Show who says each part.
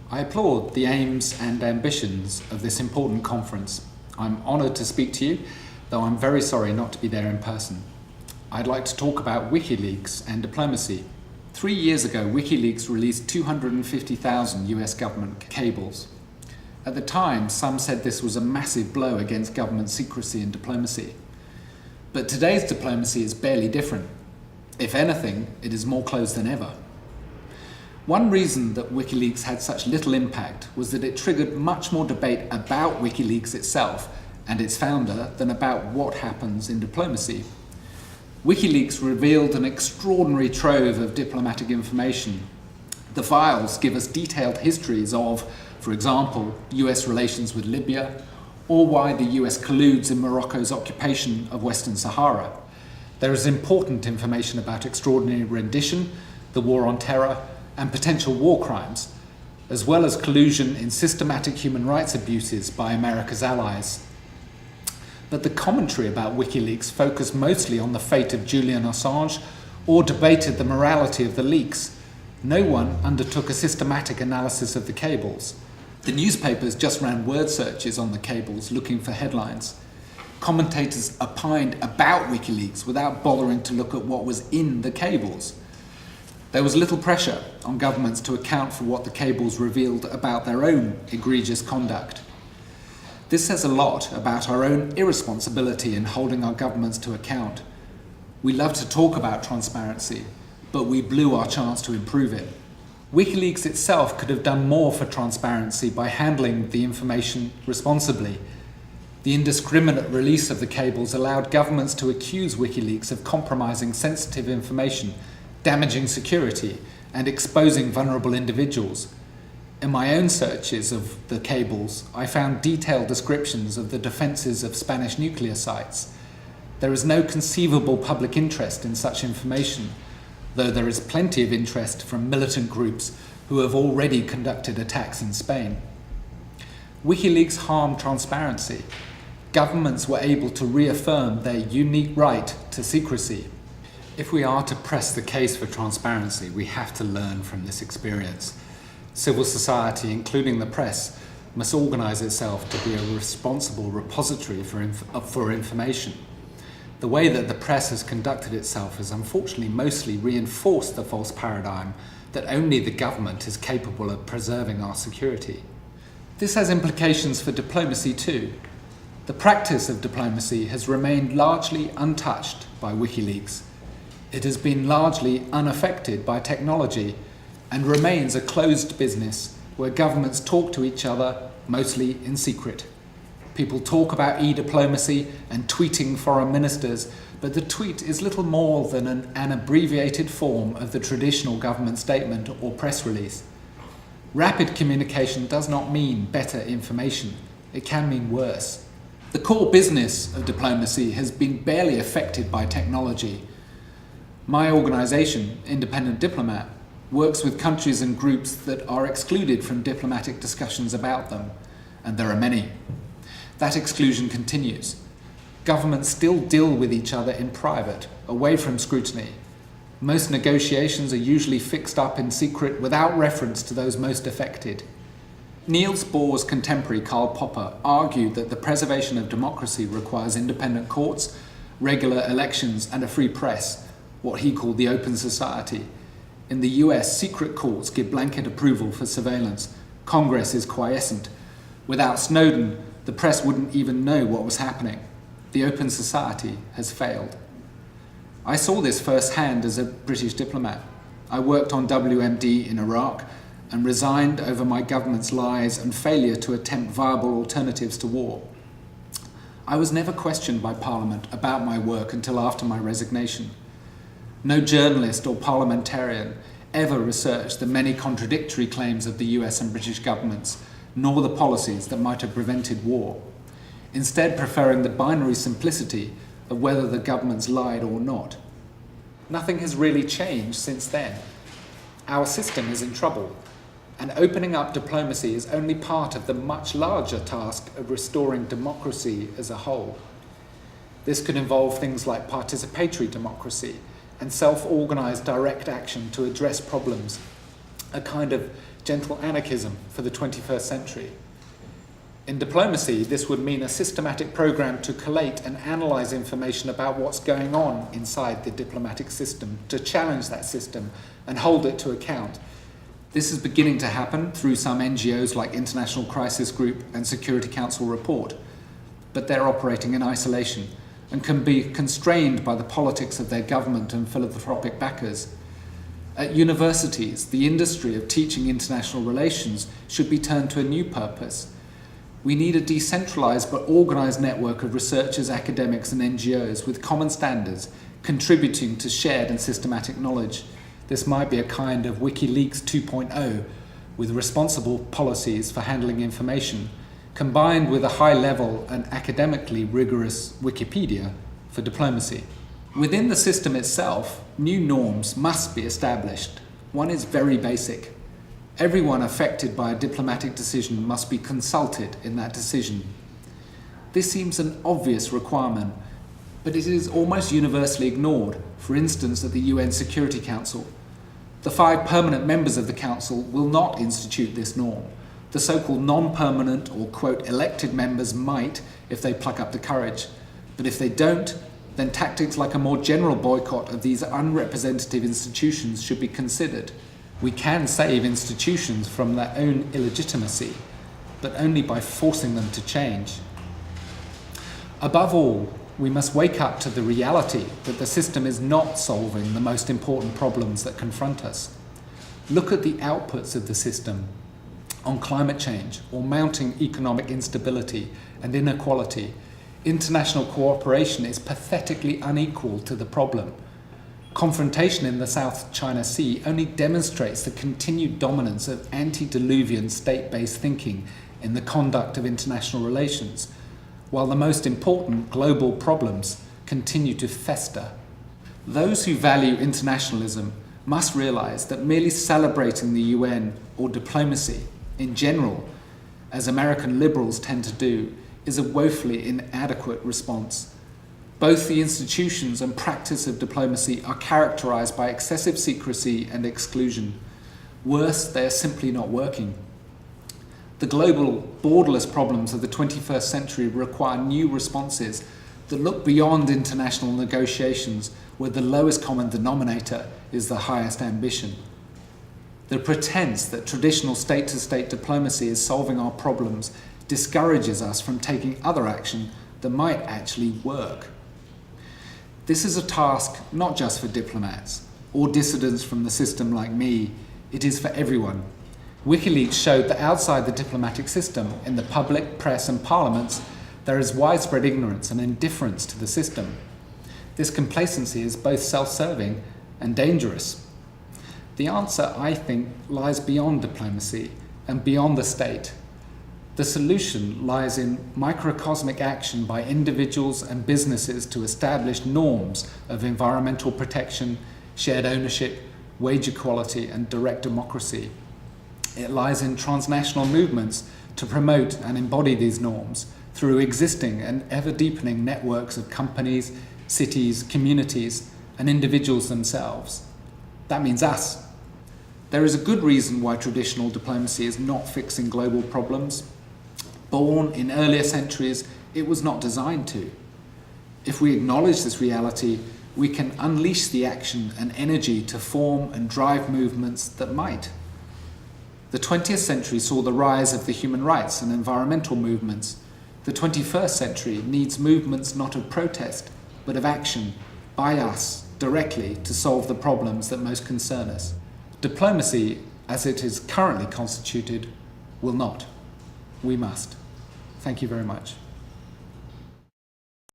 Speaker 1: I applaud the aims and ambitions of this important conference. I'm honoured to speak to you, though I'm very sorry not to be there in person. I'd like to talk about Wikileaks and diplomacy. 3 years ago, Wikileaks released 250,000 US government cables. At the time, some said this was a massive blow against government secrecy and diplomacy. But today's diplomacy is barely different. If anything, it is more closed than ever. One reason that Wikileaks had such little impact was that it triggered much more debate about Wikileaks itself and its founder than about what happens in diplomacy. Wikileaks revealed an extraordinary trove of diplomatic information. The files give us detailed histories of, for example, US relations with Libya, or why the US colludes in Morocco's occupation of Western Sahara. There is important information about extraordinary rendition, the war on terror, and potential war crimes, as well as collusion in systematic human rights abuses by America's allies. But the commentary about WikiLeaks focused mostly on the fate of Julian Assange or debated the morality of the leaks. No one undertook a systematic analysis of the cables. The newspapers just ran word searches on the cables looking for headlines. Commentators opined about WikiLeaks without bothering to look at what was in the cables. There was little pressure on governments to account for what the cables revealed about their own egregious conduct. This says a lot about our own irresponsibility in holding our governments to account. We love to talk about transparency, but we blew our chance to improve it. WikiLeaks itself could have done more for transparency by handling the information responsibly. The indiscriminate release of the cables allowed governments to accuse WikiLeaks of compromising sensitive information, damaging security, and exposing vulnerable individuals. In my own searches of the cables, I found detailed descriptions of the defences of Spanish nuclear sites. There is no conceivable public interest in such information, though there is plenty of interest from militant groups who have already conducted attacks in Spain. WikiLeaks harmed transparency. Governments were able to reaffirm their unique right to secrecy. If we are to press the case for transparency, we have to learn from this experience. Civil society, including the press, must organise itself to be a responsible repository for information. The way that the press has conducted itself has unfortunately mostly reinforced the false paradigm that only the government is capable of preserving our security. This has implications for diplomacy too. The practice of diplomacy has remained largely untouched by WikiLeaks. It has been largely unaffected by technology and remains a closed business where governments talk to each other, mostly in secret. People talk about e-diplomacy and tweeting foreign ministers, but the tweet is little more than an abbreviated form of the traditional government statement or press release. Rapid communication does not mean better information. It can mean worse. The core business of diplomacy has been barely affected by technology. My organisation, Independent Diplomat, works with countries and groups that are excluded from diplomatic discussions about them, and there are many. That exclusion continues. Governments still deal with each other in private, away from scrutiny. Most negotiations are usually fixed up in secret without reference to those most affected. Niels Bohr's contemporary Karl Popper argued that the preservation of democracy requires independent courts, regular elections, and a free press, what he called the open society. In the US, secret courts give blanket approval for surveillance. Congress is quiescent. Without Snowden, the press wouldn't even know what was happening. The open society has failed. I saw this firsthand as a British diplomat. I worked on WMD in Iraq and resigned over my government's lies and failure to attempt viable alternatives to war. I was never questioned by Parliament about my work until after my resignation. No journalist or parliamentarian ever researched the many contradictory claims of the US and British governments, nor the policies that might have prevented war, instead preferring the binary simplicity of whether the governments lied or not. Nothing has really changed since then. Our system is in trouble, and opening up diplomacy is only part of the much larger task of restoring democracy as a whole. This could involve things like participatory democracy and self-organised direct action to address problems, a kind of gentle anarchism for the 21st century. In diplomacy, this would mean a systematic program to collate and analyse information about what's going on inside the diplomatic system, to challenge that system and hold it to account. This is beginning to happen through some NGOs like International Crisis Group and Security Council Report, but they're operating in isolation and can be constrained by the politics of their government and philanthropic backers. At universities, the industry of teaching international relations should be turned to a new purpose. We need a decentralised but organised network of researchers, academics and NGOs with common standards, contributing to shared and systematic knowledge. This might be a kind of Wikileaks 2.0, with responsible policies for handling information, combined with a high-level and academically rigorous Wikipedia for diplomacy. Within the system itself, new norms must be established. One is very basic. Everyone affected by a diplomatic decision must be consulted in that decision. This seems an obvious requirement, but it is almost universally ignored, for instance at the UN Security Council. The 5 permanent members of the Council will not institute this norm. The so-called non-permanent or, quote, elected members might if they pluck up the courage. But if they don't, then tactics like a more general boycott of these unrepresentative institutions should be considered. We can save institutions from their own illegitimacy, but only by forcing them to change. Above all, we must wake up to the reality that the system is not solving the most important problems that confront us. Look at the outputs of the system on climate change or mounting economic instability and inequality. International cooperation is pathetically unequal to the problem. Confrontation in the South China Sea only demonstrates the continued dominance of antediluvian state-based thinking in the conduct of international relations, while the most important global problems continue to fester. Those who value internationalism must realise that merely celebrating the UN or diplomacy in general, as American liberals tend to do, is a woefully inadequate response. Both the institutions and practice of diplomacy are characterised by excessive secrecy and exclusion. Worse, they are simply not working. The global, borderless problems of the 21st century require new responses that look beyond international negotiations, where the lowest common denominator is the highest ambition. The pretense that traditional state-to-state diplomacy is solving our problems discourages us from taking other action that might actually work. This is a task not just for diplomats or dissidents from the system like me, it is for everyone. Wikileaks showed that outside the diplomatic system, in the public, press and parliaments, there is widespread ignorance and indifference to the system. This complacency is both self-serving and dangerous. The answer, I think, lies beyond diplomacy and beyond the state. The solution lies in microcosmic action by individuals and businesses to establish norms of environmental protection, shared ownership, wage equality and direct democracy. It lies in transnational movements to promote and embody these norms through existing and ever-deepening networks of companies, cities, communities and individuals themselves. That means us. There is a good reason why traditional diplomacy is not fixing global problems. Born in earlier centuries, it was not designed to. If we acknowledge this reality, we can unleash the action and energy to form and drive movements that might. The 20th century saw the rise of the human rights and environmental movements. The 21st century needs movements not of protest, but of action, by us, directly, to solve the problems that most concern us. Diplomacy, as it is currently constituted, will not. We must. Thank you very much.